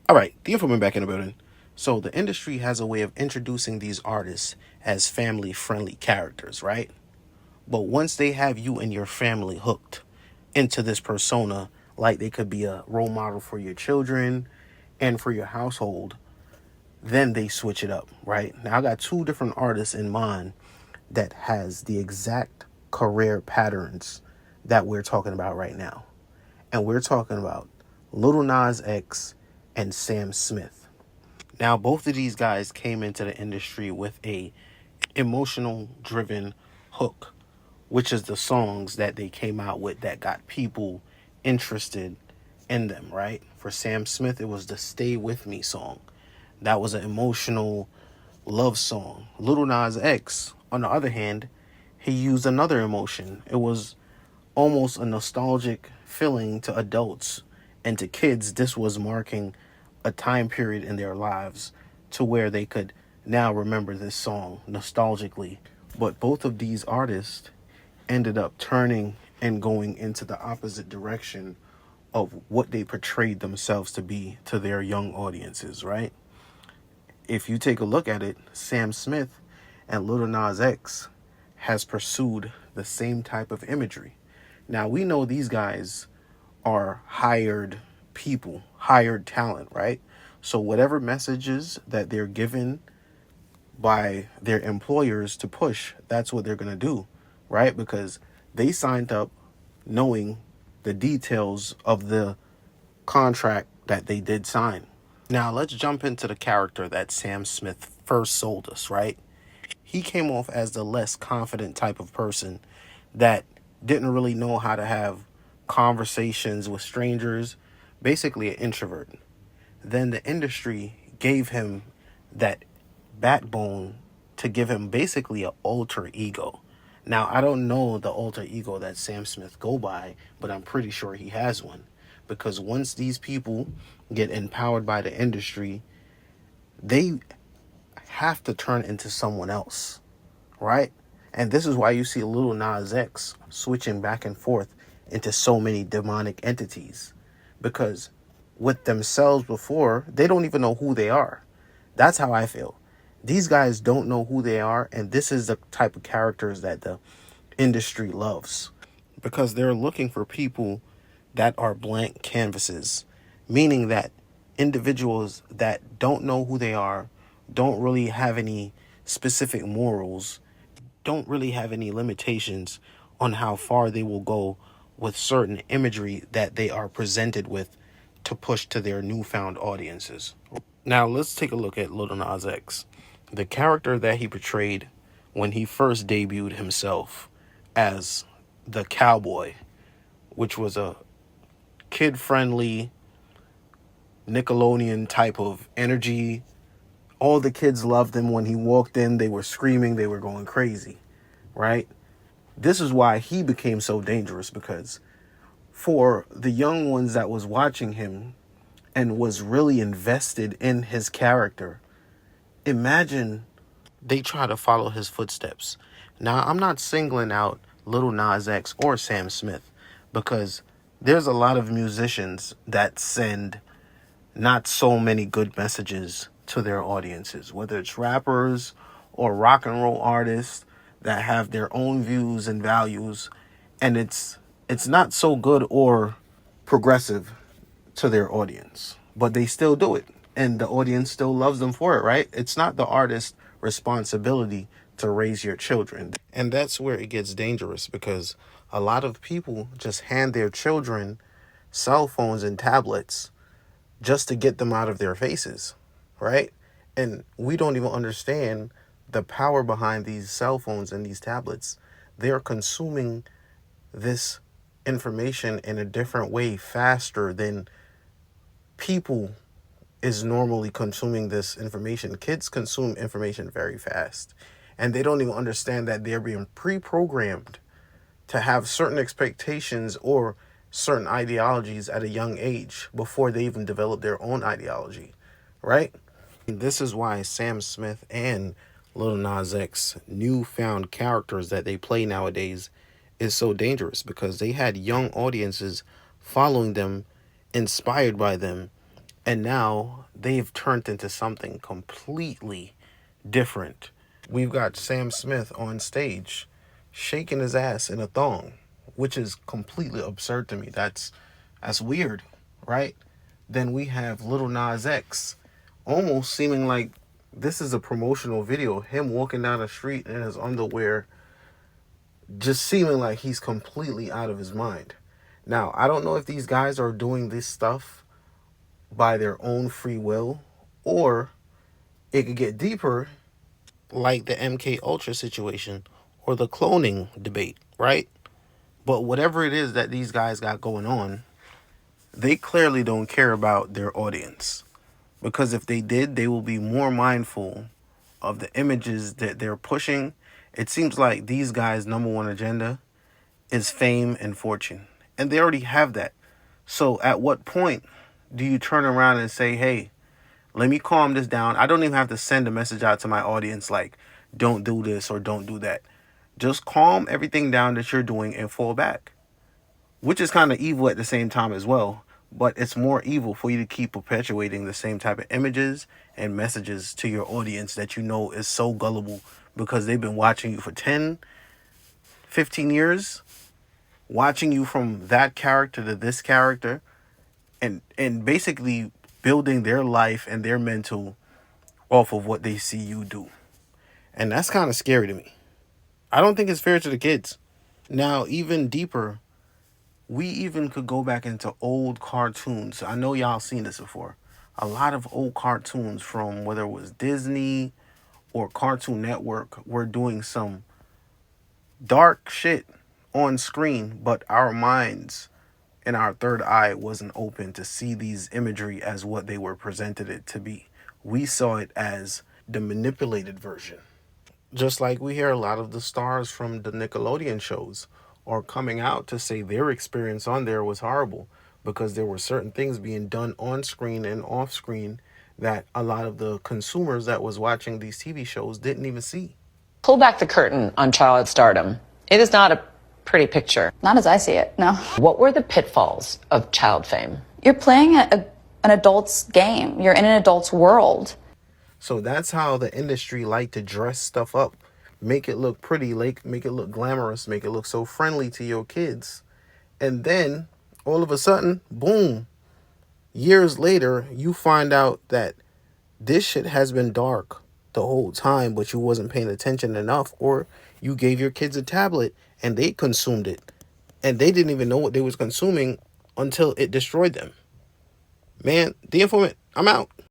All right, the informant back in the building. So the industry has a way of introducing these artists as family-friendly characters, right? But once they have you and your family hooked into this persona, like they could be a role model for your children and for your household, then they switch it up, right? Now I got two different artists in mind that has the exact career patterns that we're talking about right now. And we're talking about Lil Nas X and Sam Smith. Now, both of these guys came into the industry with a emotional driven hook, which is the songs that they came out with that got people interested in them, right? For Sam Smith, it was the Stay With Me song. That was an emotional love song. Lil Nas X, on the other hand, he used another emotion. It was almost a nostalgic feeling to adults, and to kids this was marking a time period in their lives to where they could now remember this song nostalgically. But both of these artists ended up turning and going into the opposite direction of what they portrayed themselves to be to their young audiences, right? If you take a look at it, Sam Smith and Lil Nas X has pursued the same type of imagery. Now, we know these guys are hired people, hired talent, right? So whatever messages that they're given by their employers to push, that's what they're going to do, right? Because they signed up knowing the details of the contract that they did sign. Now, let's jump into the character that Sam Smith first sold us, right? He came off as the less confident type of person that didn't really know how to have conversations with strangers, basically an introvert. Then the industry gave him that backbone to give him basically an alter ego. Now, I don't know the alter ego that Sam Smith go by, but I'm pretty sure he has one. Because once these people get empowered by the industry, they have to turn into someone else, right? And this is why you see Lil Nas X switching back and forth into so many demonic entities. Because with themselves before, they don't even know who they are. That's how I feel. These guys don't know who they are, and this is the type of characters that the industry loves. Because they're looking for people that are blank canvases, meaning that individuals that don't know who they are, don't really have any specific morals, don't really have any limitations on how far they will go with certain imagery that they are presented with to push to their newfound audiences. Now, let's take a look at Lil Nas X. The character that he portrayed when he first debuted himself as the cowboy, which was a kid-friendly Nickelodeon type of energy. All the kids loved him. When he walked in, they were screaming, they were going crazy, right? This is why he became so dangerous, because for the young ones that was watching him and was really invested in his character, imagine they try to follow his footsteps. Now, I'm not singling out Lil Nas X or Sam Smith, because there's a lot of musicians that send not so many good messages to their audiences, whether it's rappers or rock and roll artists that have their own views and values, and it's not so good or progressive to their audience, but they still do it, and the audience still loves them for it, right? It's not the artist's responsibility to raise your children, and that's where it gets dangerous, because a lot of people just hand their children cell phones and tablets just to get them out of their faces, right? And we don't even understand the power behind these cell phones and these tablets. They're consuming this information in a different way faster than people is normally consuming this information. Kids consume information very fast, and they don't even understand that they're being pre-programmed to have certain expectations or certain ideologies at a young age before they even develop their own ideology, right? And this is why Sam Smith and Lil Nas X newfound characters that they play nowadays is so dangerous, because they had young audiences following them, inspired by them, And now they've turned into something completely different. We've got Sam Smith on stage shaking his ass in a thong, which is completely absurd to me. That's weird, right? Then we have Little Nas X almost seeming like this is a promotional video, him walking down the street in his underwear, just seeming like he's completely out of his mind. Now, I don't know if these guys are doing this stuff by their own free will, or it could get deeper, like the MK Ultra situation or the cloning debate, right? But whatever it is that these guys got going on, they clearly don't care about their audience. Because if they did, they will be more mindful of the images that they're pushing. It seems like these guys' number one agenda is fame and fortune. And they already have that. So at what point do you turn around and say, hey, let me calm this down? I don't even have to send a message out to my audience like, don't do this or don't do that. Just calm everything down that you're doing and fall back. Which is kind of evil at the same time as well. But it's more evil for you to keep perpetuating the same type of images and messages to your audience that you know is so gullible because they've been watching you for 10, 15 years, watching you from that character to this character, and basically building their life and their mental off of what they see you do. And that's kind of scary to me. I don't think it's fair to the kids. Now, even deeper, we even could go back into old cartoons. I know y'all seen this before. A lot of old cartoons from whether it was Disney or Cartoon Network were doing some dark shit on screen, but our minds and our third eye wasn't open to see these imagery as what they were presented it to be. We saw it as the manipulated version. Just like we hear a lot of the stars from the Nickelodeon shows are coming out to say their experience on there was horrible because there were certain things being done on screen and off screen that a lot of the consumers that was watching these TV shows didn't even see. Pull back the curtain on child stardom. It is not a pretty picture. Not as I see it, no. What were the pitfalls of child fame? You're playing an adult's game. You're in an adult's world. So that's how the industry like to dress stuff up, make it look pretty, like make it look glamorous, make it look so friendly to your kids. And then all of a sudden, boom, years later, you find out that this shit has been dark the whole time, but you wasn't paying attention enough, or you gave your kids a tablet and they consumed it and they didn't even know what they was consuming until it destroyed them. Man, The Informant, I'm out.